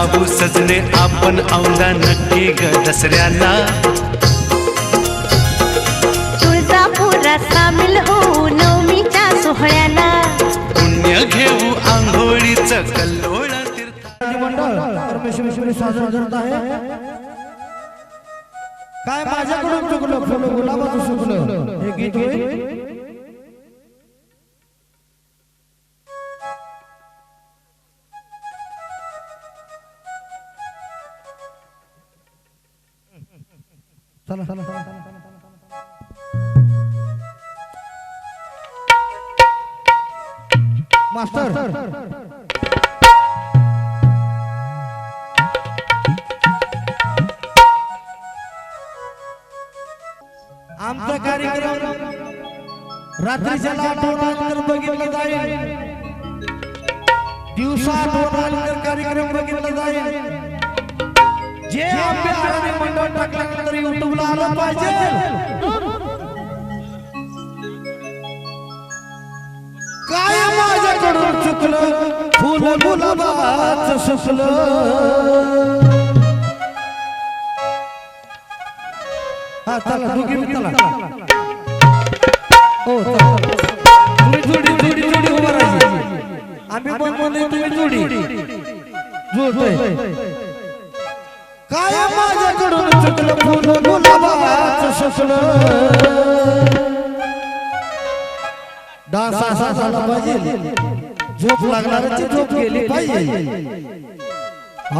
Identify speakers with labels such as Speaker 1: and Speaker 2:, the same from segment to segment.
Speaker 1: जाऊ सजने आपण औंधा नक्की ग दसऱ्याला
Speaker 2: तुळजापुरात सामील होऊ नवमीच्या सोहळ्याला
Speaker 1: पुण्य घेऊ आंघोळीचं कल्लोळ
Speaker 3: परमेश्वरी साजरा करत आहे। काय माझ्याकडून चुकलं फुलं गुलाबाचं सुकलं हे गीत होईल। चला चला मास्टर आमचा कार्यक्रम रात्रीच्या 8 नंतर बघितला जाईल, दिवसा 8 नंतर कार्यक्रम बघितला जाईल। जे आपल्या आराधी मंडळ टाकल्यानंतर युट्यूबला आलं पाहिजे। काय माझ्याकडून चुकलं फुल गुलाबाचं सुकलं। हा चला दोघी चला हो तुम्ही जोडी जोडी जोडी उभा राहायची। आम्ही पण म्हणले तुम्ही जोडी जोडतोय। काय माझ्याकडून चुकलं फुल गुलाबाचं सुकलं। डान्स असा झाला पाहिजे, झोप लागणाऱ्याची झोप गेली पाहिजे।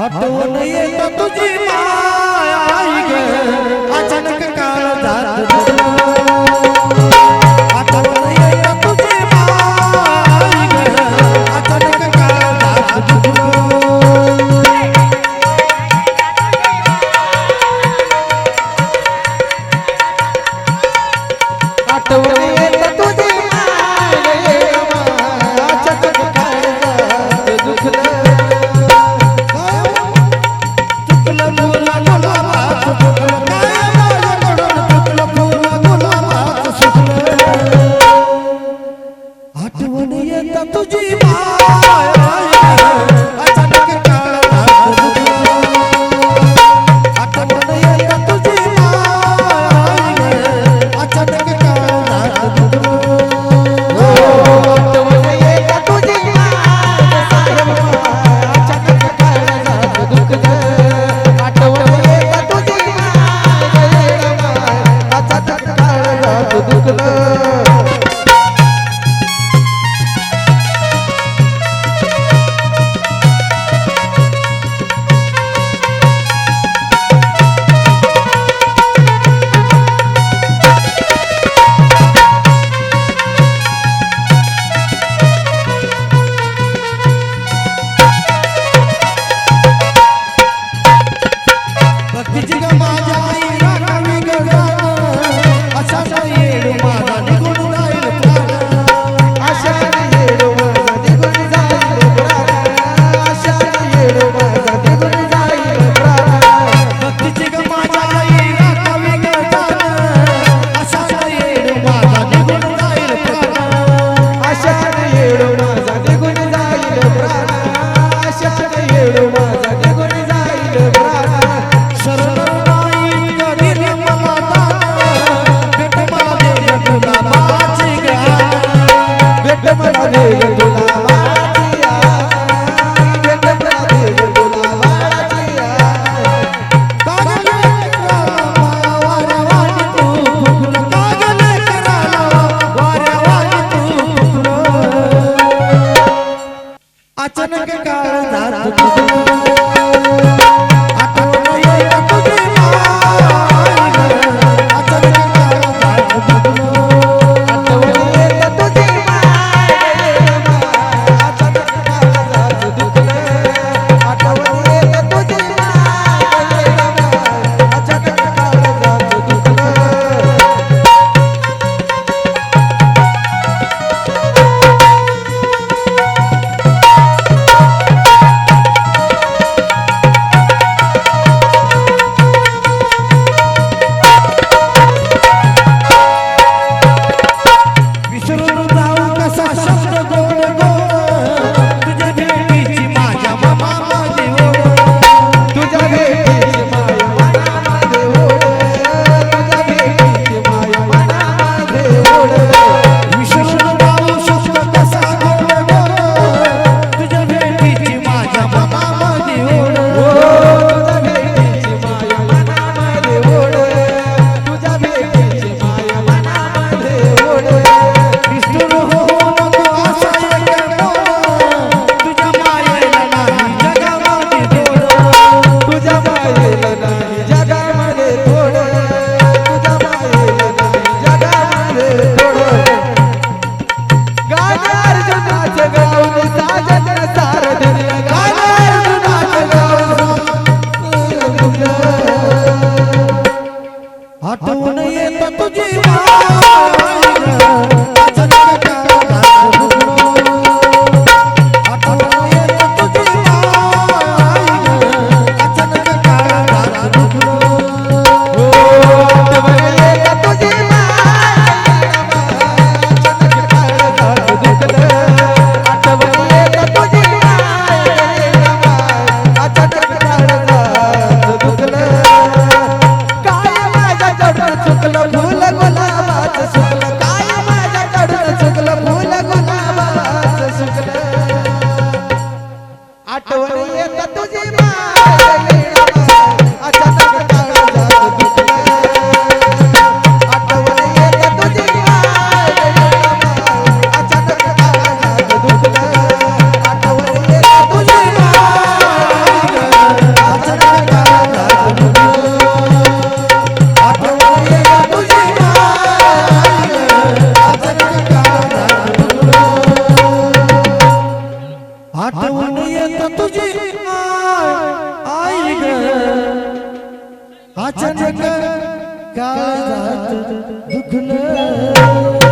Speaker 3: आठवण येत तुझी माय ग अचानक काळ जात आठवण येत तुझी माय ग अचानक काळ जात आठवण येत तुझी माय ग अचानक काळ जात दुखलं। अचानक काळ जात अचानक काळजात दुखलं